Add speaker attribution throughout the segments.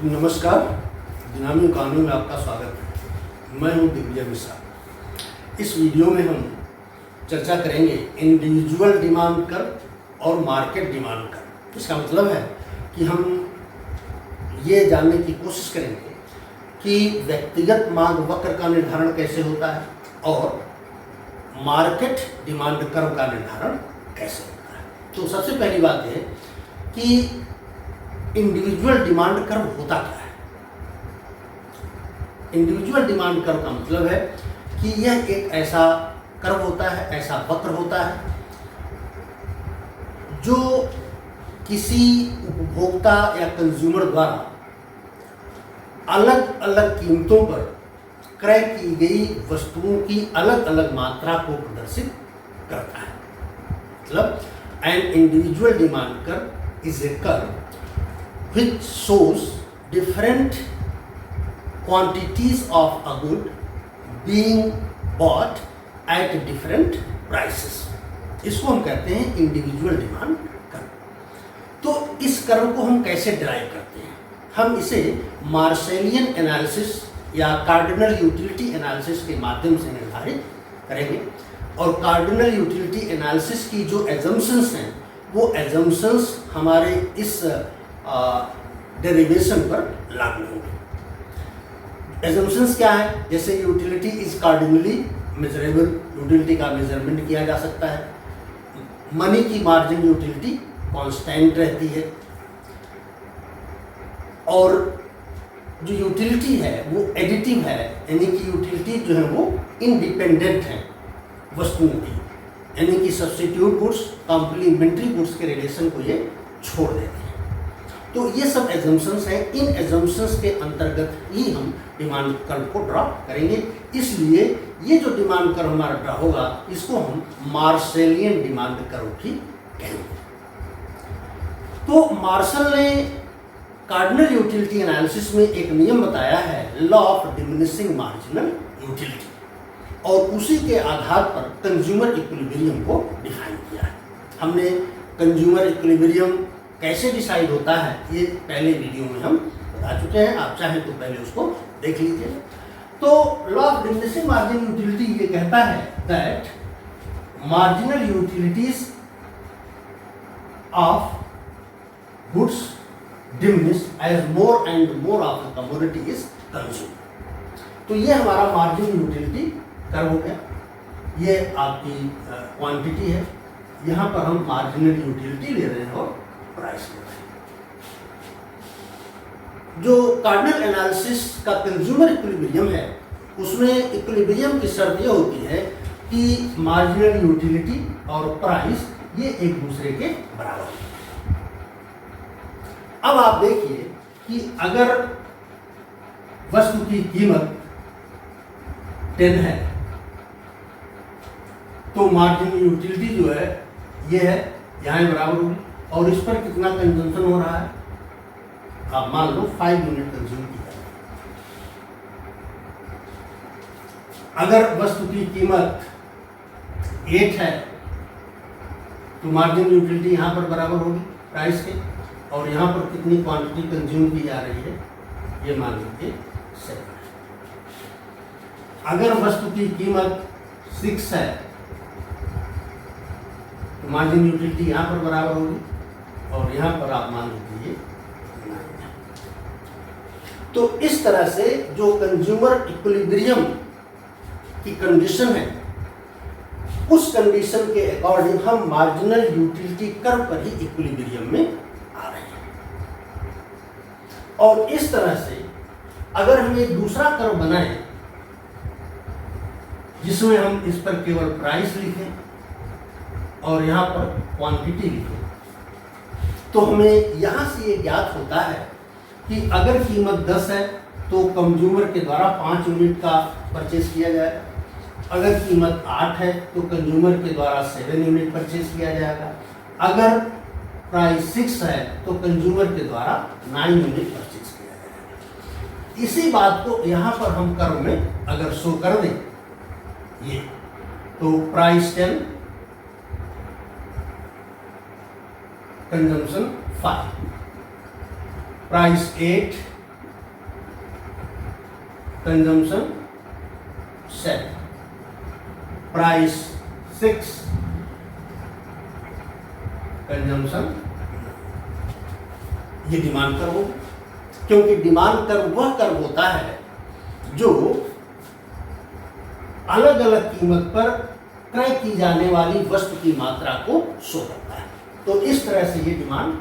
Speaker 1: नमस्कार, दिनामी कानून में आपका स्वागत है। मैं हूं दिग्विजय मिश्रा। इस वीडियो में हम चर्चा करेंगे इंडिविजुअल डिमांड कर्व और मार्केट डिमांड कर्व। इसका मतलब है कि हम ये जानने की कोशिश करेंगे कि व्यक्तिगत मांग वक्र का निर्धारण कैसे होता है और मार्केट डिमांड कर्व का निर्धारण कैसे होता है। तो सबसे पहली बात है कि इंडिविजुअल डिमांड कर्व होता क्या है। इंडिविजुअल डिमांड कर्व का मतलब है कि यह एक ऐसा कर्व होता है, ऐसा वक्र होता है जो किसी उपभोक्ता या कंज्यूमर द्वारा अलग अलग कीमतों पर क्रय की गई वस्तुओं की अलग अलग मात्रा को प्रदर्शित करता है। मतलब an individual demand curve is a curve which shows different quantities of a good being bought at different prices। इसको हम कहते हैं इंडिविजुअल डिमांड कर्व। तो इस कर्व को हम कैसे डिराइव करते हैं? हम इसे मार्शेलियन एनालिसिस या कार्डिनल यूटिलिटी एनालिसिस के माध्यम से निर्धारित करेंगे। और कार्डिनल यूटिलिटी एनालिसिस की जो एजम्पशंस हैं वो एजम्पशंस हमारे इस डेरिवेशन पर लागू होंगे। एजम्पशंस क्या है? जैसे utility is cardinally measurable, utility का मेजरमेंट किया जा सकता है। मनी की मार्जिन यूटिलिटी कांस्टेंट रहती है और जो यूटिलिटी है वो एडिटिव है, यानी कि यूटिलिटी जो है वो इंडिपेंडेंट है वस्तुओं की, यानी कि सब्स्टिट्यूट गुड्स कॉम्प्लीमेंट्री गुड्स के रिलेशन को ये छोड़ देते हैं। तो ये सब एजम्पशंस हैं। इन एजम्पशंस के अंतर्गत ही हम डिमांड कर्व को ड्रा करेंगे। इसलिए ये जो डिमांड कर्व हमारा ड्रा होगा इसको हम मार्शेलियन डिमांड कर्व भी कहेंगे। तो मार्शल ने कार्डिनल यूटिलिटी एनालिसिस में एक नियम बताया है, law of diminishing marginal utility, और उसी के आधार पर कंज्यूमर इक्विलिब्रियम को डिफाइन किया है। हमने कंज्यूमर इक्विलिब्रियम कैसे डिसाइड होता है ये पहले वीडियो में हम बता चुके हैं, आप चाहें तो पहले उसको देख लीजिए। तो law of diminishing margin utility ये कहता है that marginal utilities of goods diminish as more and more of the commodity is consumed. तो ये हमारा मार्जिन यूटिलिटी कर्व हो गया। ये आपकी क्वांटिटी है, यहाँ पर हम मार्जिनल यूटिलिटी ले रहे हैं और प्राइस ले रहे हैं। जो कार्डिनल एनालिसिस का कंज्यूमर इक्विलिब्रियम है उसमें इक्विलिब्रियम की शर्त यह होती है कि मार्जिनल यूटिलिटी और प्राइस ये एक दूसरे के बराबर हैं। अब आप देखिए कि अगर वस्तु की कीमत 10 है तो मार्जिनल यूटिलिटी जो है ये है, यहाँ बराबर होगी। और इस पर कितना कंजम्पशन हो रहा है? आप मान लो 5 यूनिट कंज्यूम किया। अगर वस्तु की कीमत 8 है तो मार्जिन यूटिलिटी यहाँ पर बराबर होगी प्राइस के, और यहाँ पर कितनी क्वांटिटी कंज्यूम की जा रही है ये मान लीजिए 7 है। अगर वस्तु की कीमत 6 है तो मार्जिन यूटिलिटी यहाँ पर बराबर होगी और यहाँ पर आप मान लीजिए 9 है। तो इस तरह से जो कंज्यूमर इक्विलिब्रियम की कंडीशन है उस कंडीशन के अकॉर्डिंग हम मार्जिनल यूटिलिटी कर्व पर ही इक्विलिब्रियम में आ रहे हैं। और इस तरह से अगर हम एक दूसरा कर्व बनाएं जिसमें हम इस पर केवल प्राइस लिखें और यहाँ पर क्वांटिटी लिखें तो हमें यहाँ से ये ज्ञात होता है कि अगर कीमत 10 है तो कंज्यूमर के द्वारा 5 यूनिट का परचेज किया जाएगा। अगर कीमत 8 है तो कंज्यूमर के द्वारा 7 यूनिट परचेज किया जाएगा। अगर प्राइस 6 है तो कंज्यूमर के द्वारा 9 यूनिट परचेज किया जाएगा। इसी बात को यहाँ पर हम कर्व में अगर शो कर दें ये, तो price 10, consumption 5, price 8, consumption 7, price 6, consumption, ये डिमांड कर्व होगा। क्योंकि डिमांड कर्व वह कर्व होता है जो अलग अलग कीमत पर क्रय की जाने वाली वस्तु की मात्रा को शो करता है। तो इस तरह से ये डिमांड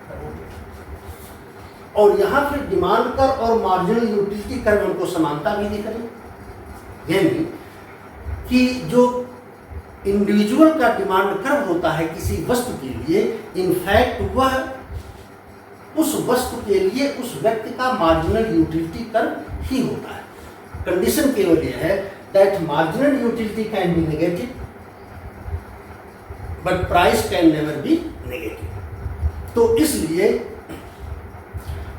Speaker 1: कर्व होगा। और यहां फिर डिमांड कर्व और मार्जिनल यूटिलिटी कर्व हमको समानता भी दिख रही, यानी कि जो इंडिविजुअल का डिमांड कर्व होता है किसी वस्तु के लिए, इनफैक्ट वह उस वस्तु के लिए उस व्यक्ति का मार्जिनल यूटिलिटी कर्व ही होता है। कंडीशन केवल यह है that marginal utility can be negative but price can never be negative. तो इसलिए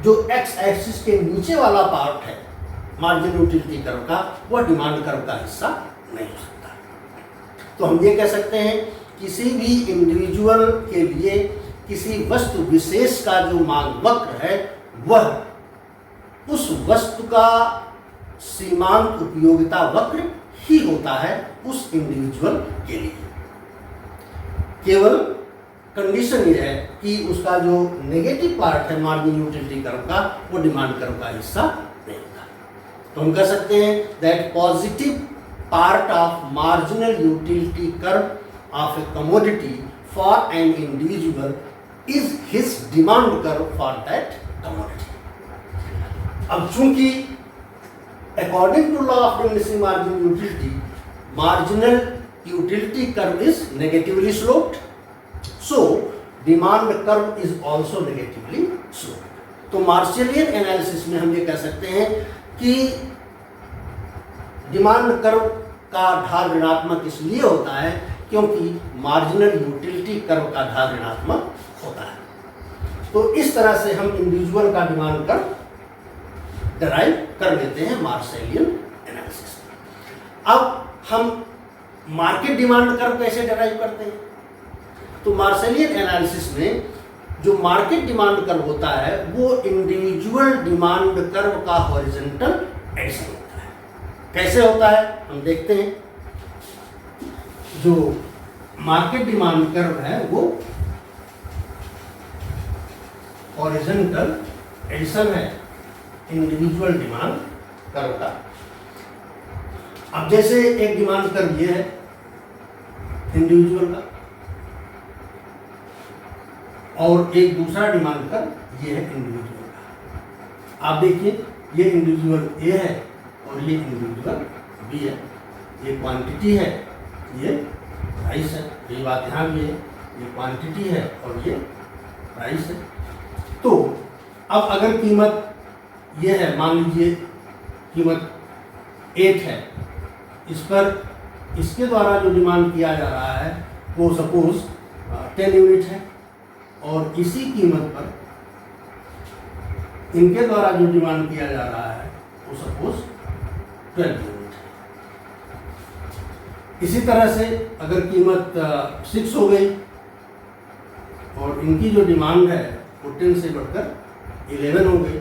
Speaker 1: जो एक्स एक्सिस के नीचे वाला पार्ट है मार्जिनल यूटिलिटी कर्व का, वह डिमांड कर्व का हिस्सा नहीं हो सकता। तो हम ये कह सकते हैं किसी भी इंडिविजुअल के लिए किसी वस्तु विशेष का जो मांग वक्र है वह उस वस्तु का सीमांत उपयोगिता वक्र ही होता है उस इंडिविजुअल के लिए। केवल कंडीशन ये है कि उसका जो नेगेटिव पार्ट है मार्जिनल यूटिलिटी कर्व का, वो डिमांड कर्व का हिस्सा नहीं होता। तो हम कह सकते हैं that positive part of marginal utility curve of A commodity for an individual is his demand curve for that commodity. अब चूंकि according to law of diminishing marginal utility, marginal utility curve is negatively sloped, so demand curve is also negatively sloped. तो मार्शलियन analysis में हम ये कह सकते हैं कि डिमांड कर्व का ढाल ऋणात्मक इसलिए होता है क्योंकि मार्जिनल यूटिलिटी कर्व का ढाल ऋणात्मक होता है। तो इस तरह से हम इंडिविजुअल का डिमांड कर्व डराइव कर लेते हैं मार्शलियन एनालिसिस। अब हम मार्केट डिमांड कर्व कैसे डराइव करते हैं? तो मार्शलियन एनालिसिस में जो मार्केट डिमांड कर्व होता है वो इंडिविजुअल डिमांड कर्व का हॉरिजॉन्टल एडिशन होता है। कैसे होता है हम देखते हैं। जो मार्केट डिमांड कर्व है वो हॉरिजॉन्टल एडिशन है इंडिविजुअल डिमांड कर्व का। अब जैसे एक डिमांड कर्व ये है इंडिविजुअल का और एक दूसरा डिमांड कर्व ये है इंडिविजुअल का। आप देखिए ये इंडिविजुअल ए है और ये इंडिविजुअल बी है। ये क्वांटिटी है, ये प्राइस है। ये बात यहाँ भी है, ये क्वांटिटी है और ये प्राइस है। तो अब अगर कीमत ये है, मान लीजिए कीमत 8 है, इस पर इसके द्वारा जो डिमांड किया जा रहा है वो सपोज 10 यूनिट है और इसी कीमत पर इनके द्वारा जो डिमांड किया जा रहा है वो सपोज 12 यूनिट है। इसी तरह से अगर कीमत 6 हो गई और इनकी जो डिमांड है वो 10 से बढ़कर 11 हो गई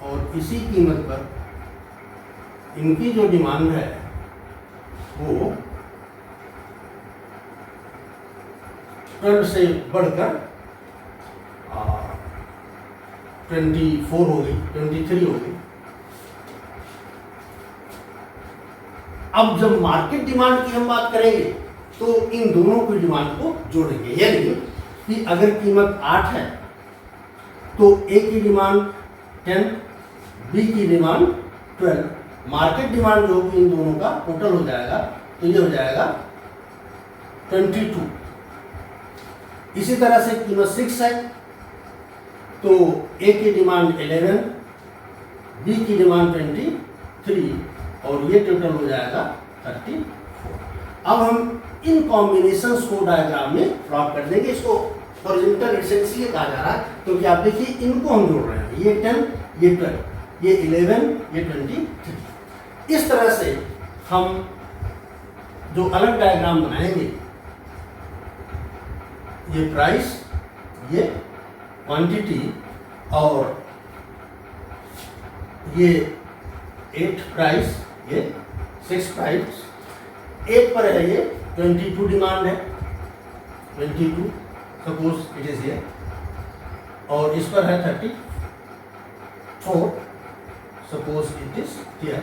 Speaker 1: और इसी कीमत पर इनकी जो डिमांड है वो 12 से बढ़कर 24 हो गई, 23 हो गई। अब जब मार्केट डिमांड की हम बात करेंगे तो इन दोनों की डिमांड को जोड़ेंगे, यानी कि अगर कीमत 8 है तो ए की डिमांड 10, बी की डिमांड 12, मार्केट डिमांड जो होगी इन दोनों का टोटल हो जाएगा तो ये हो जाएगा 22। इसी तरह से कीमत 6 है तो ए की डिमांड 11, बी की डिमांड 23 और ये टोटल हो जाएगा 34। अब हम इन कॉम्बिनेशंस को डायग्राम में प्लॉट कर देंगे। इसको हॉरिजॉन्टल एडिशन इसलिए कहा जा रहा है क्योंकि आप देखिए इनको हम जोड़ रहे हैं, ये 10, ये 12, ये 11, ये 23। इस तरह से हम जो अलग डायग्राम बनाएंगे, ये प्राइस, ये क्वांटिटी और ये 8 प्राइस, ये 6 प्राइस, 8 पर है ये 22 डिमांड है, 22 सपोज इट इज ये, और इस पर है 34 सपोज इट इज हियर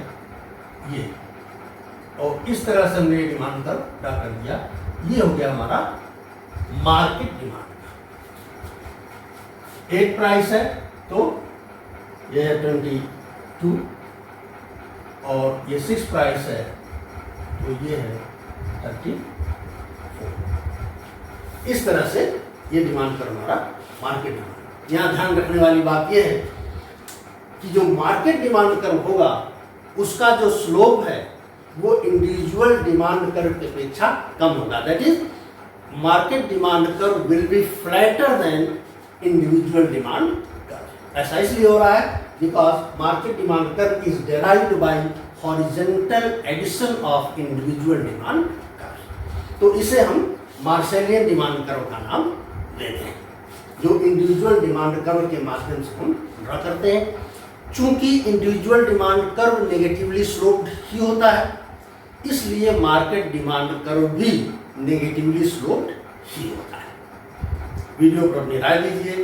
Speaker 1: ये, और इस तरह से हमने डिमांड कर्व ड्रा कर दिया। ये हो गया हमारा मार्केट डिमांड। 8 प्राइस है तो ये है 22, और ये 6 प्राइस है तो ये है 34। इस तरह से ये डिमांड कर्व हमारा मार्केट डिमांड। यहाँ ध्यान रखने वाली बात यह है कि जो मार्केट डिमांड कर्व होगा उसका जो स्लोप है वो इंडिविजुअल डिमांड कर्व की अपेक्षा कम होगा। That is market demand curve will be flatter than individual demand curve. ऐसा इसलिए हो रहा है because market demand curve is derived by horizontal addition of individual demand curve. तो इसे हम मार्शेलियन डिमांड कर्व का नाम देते हैं, जो इंडिविजुअल डिमांड कर्व के माध्यम से हम ड्रा करते हैं। चूंकि individual demand curve negatively sloped ही होता है, इसलिए मार्केट डिमांड कर्व भी नेगेटिवली स्लोप्ड ही होता है। वीडियो पर अपनी राय दीजिए,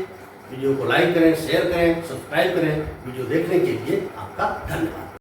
Speaker 1: वीडियो को लाइक करें, शेयर करें, सब्सक्राइब करें। वीडियो देखने के लिए आपका धन्यवाद।